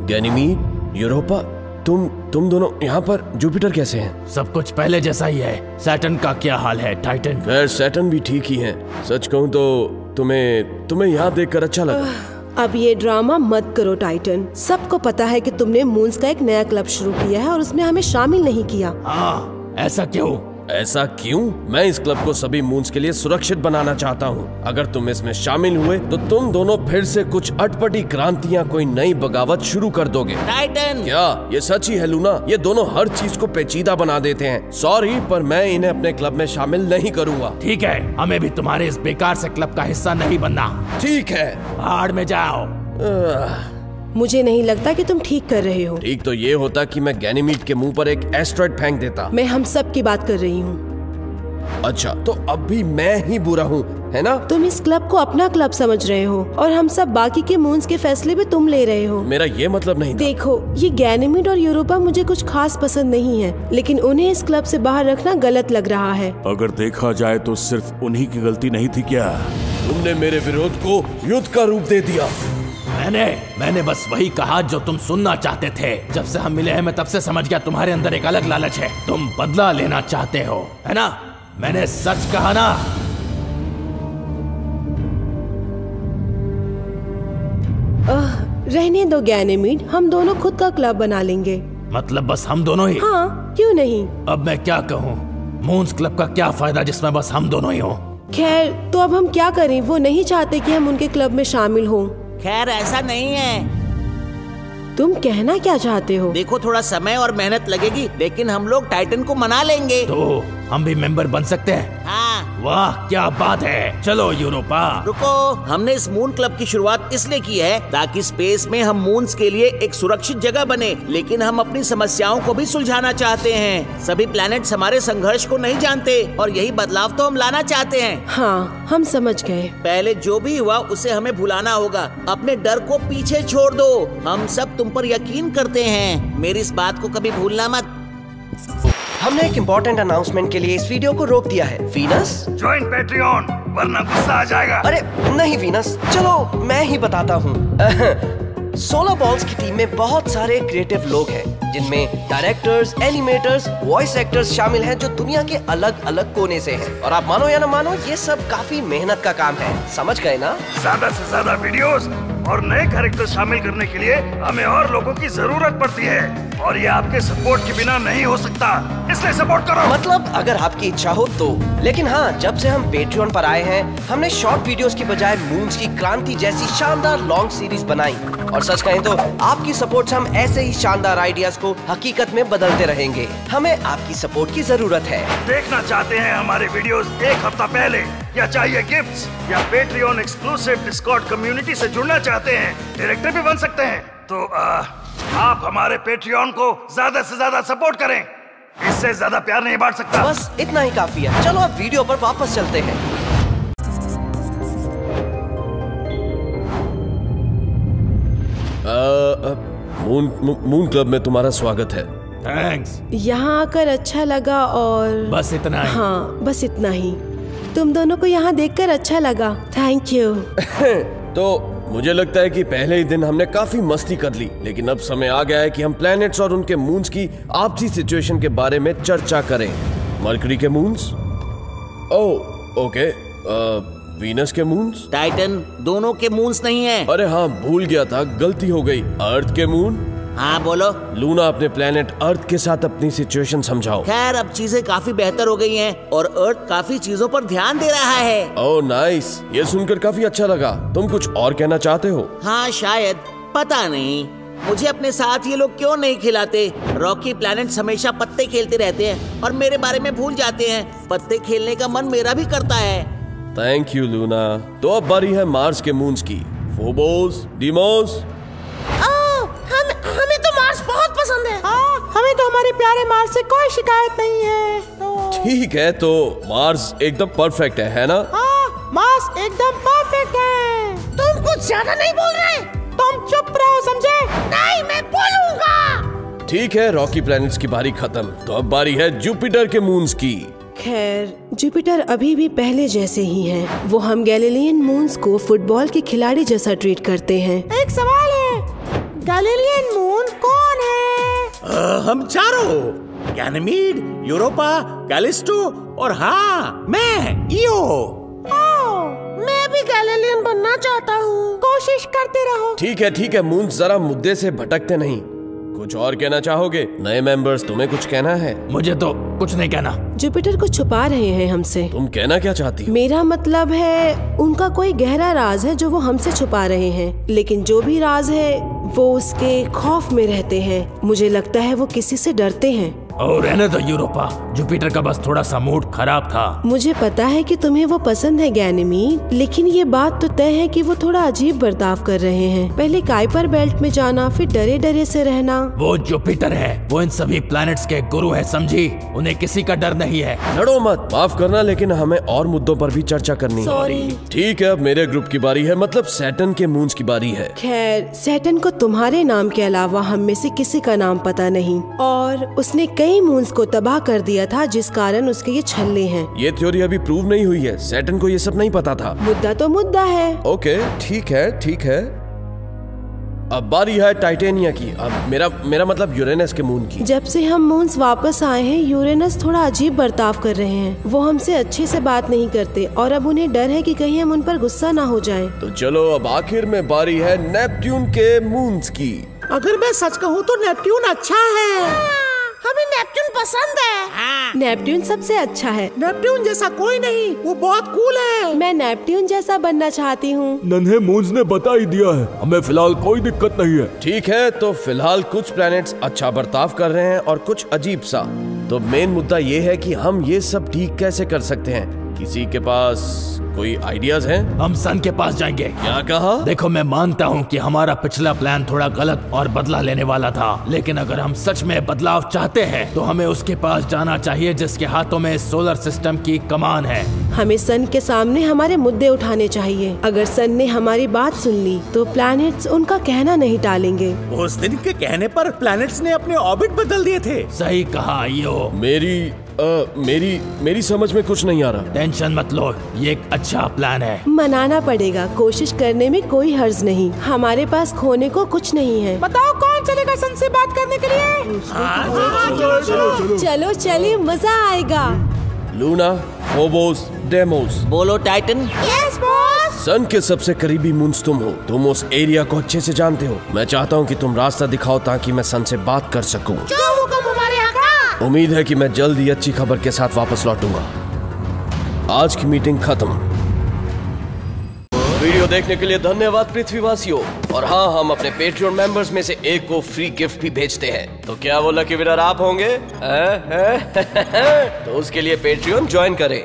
Ganymede, Europa, तुम दोनों यहाँ पर? जुपिटर कैसे हैं? सब कुछ पहले जैसा ही है। सैटर्न का क्या हाल है टाइटन? खैर सैटर्न भी ठीक ही है। सच कहूँ तो तुम्हें यहाँ देखकर अच्छा लगा। अब ये ड्रामा मत करो टाइटन। सबको पता है कि तुमने मून्स का एक नया क्लब शुरू किया है और उसमें हमें शामिल नहीं किया। हाँ, ऐसा क्यों? ऐसा क्यों? मैं इस क्लब को सभी मून्स के लिए सुरक्षित बनाना चाहता हूँ। अगर तुम इसमें शामिल हुए तो तुम दोनों फिर से कुछ अटपटी क्रांतियाँ, कोई नई बगावत शुरू कर दोगे। टाइटन! क्या ये सच ही है लूना? ये दोनों हर चीज को पेचीदा बना देते हैं। सॉरी, पर मैं इन्हें अपने क्लब में शामिल नहीं करूँगा। ठीक है, हमें भी तुम्हारे इस बेकार से क्लब का हिस्सा नहीं बनना। ठीक है, भाड़ में जाओ। मुझे नहीं लगता कि तुम ठीक कर रहे हो। ठीक तो ये होता कि मैं गैनीमीड के मुंह पर एक एस्ट्रॉयड फेंक देता। मैं हम सब की बात कर रही हूँ। अच्छा, तो अब भी मैं ही बुरा हूँ, है ना? तुम इस क्लब को अपना क्लब समझ रहे हो और हम सब बाकी के मून्स के फैसले भी तुम ले रहे हो। मेरा ये मतलब नहीं था। देखो, ये गैनीमीड और यूरोपा मुझे कुछ खास पसंद नहीं है, लेकिन उन्हें इस क्लब से बाहर रखना गलत लग रहा है। अगर देखा जाए तो सिर्फ उन्हीं की गलती नहीं थी क्या? तुमने मेरे विरोध को युद्ध का रूप दे दिया। मैंने बस वही कहा जो तुम सुनना चाहते थे। जब से हम मिले हैं मैं तब से समझ गया तुम्हारे अंदर एक अलग लालच है। तुम बदला लेना चाहते हो, है ना? मैंने सच कहा ना? रहने दो गैनीमीड, हम दोनों खुद का क्लब बना लेंगे। मतलब बस हम दोनों ही? हाँ, क्यों नहीं। अब मैं क्या कहूँ? मून्स क्लब का क्या फायदा जिसमें बस हम दोनों ही हो? खैर, तो अब हम क्या करें? वो नहीं चाहते कि हम उनके क्लब में शामिल हों। खैर ऐसा नहीं है। तुम कहना क्या चाहते हो? देखो, थोड़ा समय और मेहनत लगेगी, लेकिन हम लोग टाइटन को मना लेंगे। तो हम भी मेंबर बन सकते हैं? हाँ। वाह, क्या बात है। चलो यूरोपा। रुको, हमने इस मून क्लब की शुरुआत इसलिए की है ताकि स्पेस में हम मून्स के लिए एक सुरक्षित जगह बने, लेकिन हम अपनी समस्याओं को भी सुलझाना चाहते हैं। सभी प्लैनेट्स हमारे संघर्ष को नहीं जानते और यही बदलाव तो हम लाना चाहते हैं। हाँ, हम समझ गए। पहले जो भी हुआ उसे हमें भुलाना होगा। अपने डर को पीछे छोड़ दो। हम सब तुम पर यकीन करते हैं। मेरी इस बात को कभी भूलना मत। हमने एक इम्पोर्टेंट अनाउंसमेंट के लिए इस वीडियो को रोक दिया है। वीनस, ज्वाइन पैट्रियन, वरना गुस्सा आ जाएगा। अरे नहीं वीनस, चलो मैं ही बताता हूँ। 16 बॉल्स की टीम में बहुत सारे क्रिएटिव लोग हैं, जिनमें डायरेक्टर्स, एनिमेटर्स, वॉइस एक्टर्स शामिल हैं जो दुनिया के अलग अलग कोने से हैं। और आप मानो या ना मानो, ये सब काफी मेहनत का काम है। समझ गए ना? ज्यादा से ज्यादा वीडियोस और नए कैरेक्टर शामिल करने के लिए हमें और लोगों की जरूरत पड़ती है, और ये आपके सपोर्ट के बिना नहीं हो सकता, इसलिए सपोर्ट करो। मतलब अगर आपकी इच्छा हो तो। लेकिन हाँ, जब से हम पेट्रियन पर आए हैं, हमने शॉर्ट वीडियोस की बजाय मून्स की क्रांति जैसी शानदार लॉन्ग सीरीज बनाई। और सच कहें तो आपकी सपोर्ट से हम ऐसे ही शानदार आइडियाज को हकीकत में बदलते रहेंगे। हमें आपकी सपोर्ट की जरूरत है। देखना चाहते हैं हमारे वीडियोस एक हफ्ता पहले, या चाहिए गिफ्ट्स, या पेट्रियन एक्सक्लूसिव डिस्कॉर्ड कम्युनिटी से जुड़ना चाहते हैं, डायरेक्टर भी बन सकते हैं, तो आप हमारे पेट्रियन को ज्यादा से ज्यादा सपोर्ट करें। इससे ज्यादा प्यार नहीं बांट सकता। बस इतना ही काफी है। चलो अब वीडियो पर वापस चलते हैं। मून क्लब में तुम्हारा स्वागत है। थैंक्स। यहाँ आकर अच्छा लगा और बस इतना ही। हाँ, बस इतना ही। तुम दोनों को यहाँ देखकर अच्छा लगा। Thank you. तो मुझे लगता है कि पहले ही दिन हमने काफी मस्ती कर ली, लेकिन अब समय आ गया है कि हम प्लैनेट्स और उनके मून्स की आपसी सिचुएशन के बारे में चर्चा करें। मरकरी के मून्स? Oh okay. वीनस के मून्स? टाइटन दोनों के मून्स नहीं है। अरे हाँ, भूल गया था, गलती हो गई। अर्थ के मून? हाँ बोलो। लूना, अपने प्लेनेट अर्थ के साथ अपनी सिचुएशन समझाओ। खैर अब चीजें काफी बेहतर हो गई हैं और अर्थ काफी चीजों पर ध्यान दे रहा है। ओह नाइस, ये सुनकर काफी अच्छा लगा। तुम कुछ और कहना चाहते हो? हाँ शायद, पता नहीं। मुझे अपने साथ ये लोग क्यों नहीं खिलाते। रॉकी प्लैनेट्स हमेशा पत्ते खेलते रहते हैं और मेरे बारे में भूल जाते हैं। पत्ते खेलने का मन मेरा भी करता है। Thank you Luna. तो अब बारी है मार्स के मून्स की। Phobos, Deimos. हमें तो मार्स बहुत पसंद है। हमें तो हमारे प्यारे मार्स से कोई शिकायत नहीं है। ठीक है, तो मार्स एकदम परफेक्ट है ना? मार्स एकदम परफेक्ट है। तुम कुछ ज्यादा नहीं बोल रहे? तुम चुप रहो, समझे? नहीं, मैं बोलूंगा। ठीक है, रॉकी प्लैनेट्स की बारी खत्म। तो अब बारी है जुपिटर के मून्स की। खैर, जुपिटर अभी भी पहले जैसे ही हैं। वो हम गैलीलियन मून्स को फुटबॉल के खिलाड़ी जैसा ट्रीट करते हैं। एक सवाल है, गैलीलियन मून कौन है? हम चारों, गैनीमीड, यूरोपा, कैलिस्टो और हाँ मैं ईओ। मैं भी गैलीलियन बनना चाहता हूँ। कोशिश करते रहो। ठीक है मून्स, जरा मुद्दे से भटकते नहीं। कुछ और कहना चाहोगे? नए मेंबर्स, तुम्हें कुछ कहना है? मुझे तो कुछ नहीं कहना। जुपिटर को छुपा रहे हैं हमसे। तुम कहना क्या चाहती हो? मेरा मतलब है उनका कोई गहरा राज है जो वो हमसे छुपा रहे हैं, लेकिन जो भी राज है वो उसके खौफ में रहते हैं। मुझे लगता है वो किसी से डरते हैं। और रहने दो यूरोपा, जुपिटर का बस थोड़ा सा मूड खराब था। मुझे पता है कि तुम्हें वो पसंद है गैनीमीड, लेकिन ये बात तो तय है कि वो थोड़ा अजीब बर्ताव कर रहे हैं। पहले काइपर बेल्ट में जाना, फिर डरे डरे से रहना। वो जुपिटर है, वो इन सभी प्लैनेट्स के गुरु है, समझी? उन्हें किसी का डर नहीं है। लड़ो मत, माफ करना, लेकिन हमें और मुद्दों पर भी चर्चा करनी है। ठीक है, अब मेरे ग्रुप की बारी है, मतलब सैटर्न के मून्स की बारी है। खैर, सैटर्न को तुम्हारे नाम के अलावा हम में से किसी का नाम पता नहीं, और उसने कई मून्स को तबाह कर दिया था, जिस कारण उसके ये छल्ले हैं। ये थ्योरी अभी प्रूव नहीं हुई है, सैटर्न को ये सब नहीं पता था। मुद्दा तो मुद्दा है। ओके, ठीक है। अब बारी है टाइटेनिया की। अब मेरा मतलब यूरेनस के मून की। जब से हम मून्स वापस आए हैं, यूरेनस थोड़ा अजीब बर्ताव कर रहे हैं। वो हमसे अच्छे से बात नहीं करते और अब उन्हें डर है कि कहीं हम उन पर गुस्सा ना हो जाएं। तो चलो, अब आखिर में बारी है नेपट्यून के मून्स की। अगर मैं सच कहूँ तो नेपट्यून अच्छा है। हमें नेपट्यून पसंद है। नेपट्यून सबसे अच्छा है। नेपट्यून जैसा कोई नहीं, वो बहुत कूल है। मैं नेपट्यून जैसा बनना चाहती हूँ। नन्हे मून्स ने बता ही दिया है, हमें फिलहाल कोई दिक्कत नहीं है। ठीक है, तो फिलहाल कुछ प्लैनेट्स अच्छा बर्ताव कर रहे हैं और कुछ अजीब सा। तो मेन मुद्दा ये है कि हम ये सब ठीक कैसे कर सकते हैं। किसी के पास कोई आइडियाज हैं? हम सन के पास जाएंगे। क्या कहा? देखो, मैं मानता हूँ कि हमारा पिछला प्लान थोड़ा गलत और बदला लेने वाला था, लेकिन अगर हम सच में बदलाव चाहते हैं तो हमें उसके पास जाना चाहिए जिसके हाथों में सोलर सिस्टम की कमान है। हमें सन के सामने हमारे मुद्दे उठाने चाहिए। अगर सन ने हमारी बात सुन ली तो प्लैनेट्स उनका कहना नहीं टालेंगे। उस दिन के कहने पर प्लैनेट्स ने अपने ऑर्बिट बदल दिए थे। सही कहा यो। मेरी समझ में कुछ नहीं आ रहा। टेंशन मत लो, ये एक अच्छा प्लान है। मनाना पड़ेगा, कोशिश करने में कोई हर्ज नहीं। हमारे पास खोने को कुछ नहीं है। बताओ कौन चलेगा सन से बात करने के लिए? चलो चलिए, मजा आएगा। Luna, Phobos, Deimos. बोलो टाइटन। Yes boss. सन के सबसे करीबी मून्स तुम हो। तुम उस एरिया को अच्छे से जानते हो। मैं चाहता हूँ कि तुम रास्ता दिखाओ ताकि मैं सन से बात कर सकूं। जो हुक्म हमारे यहाँ का। उम्मीद है कि मैं जल्द ही अच्छी खबर के साथ वापस लौटूंगा। आज की मीटिंग खत्म। वीडियो देखने के लिए धन्यवाद पृथ्वीवासियों। और हाँ, हम अपने पेट्रियन मेंबर्स में से एक को फ्री गिफ्ट भी भेजते हैं। तो क्या वो लकी विनर आप होंगे? तो उसके लिए पेट्रियन ज्वाइन करें।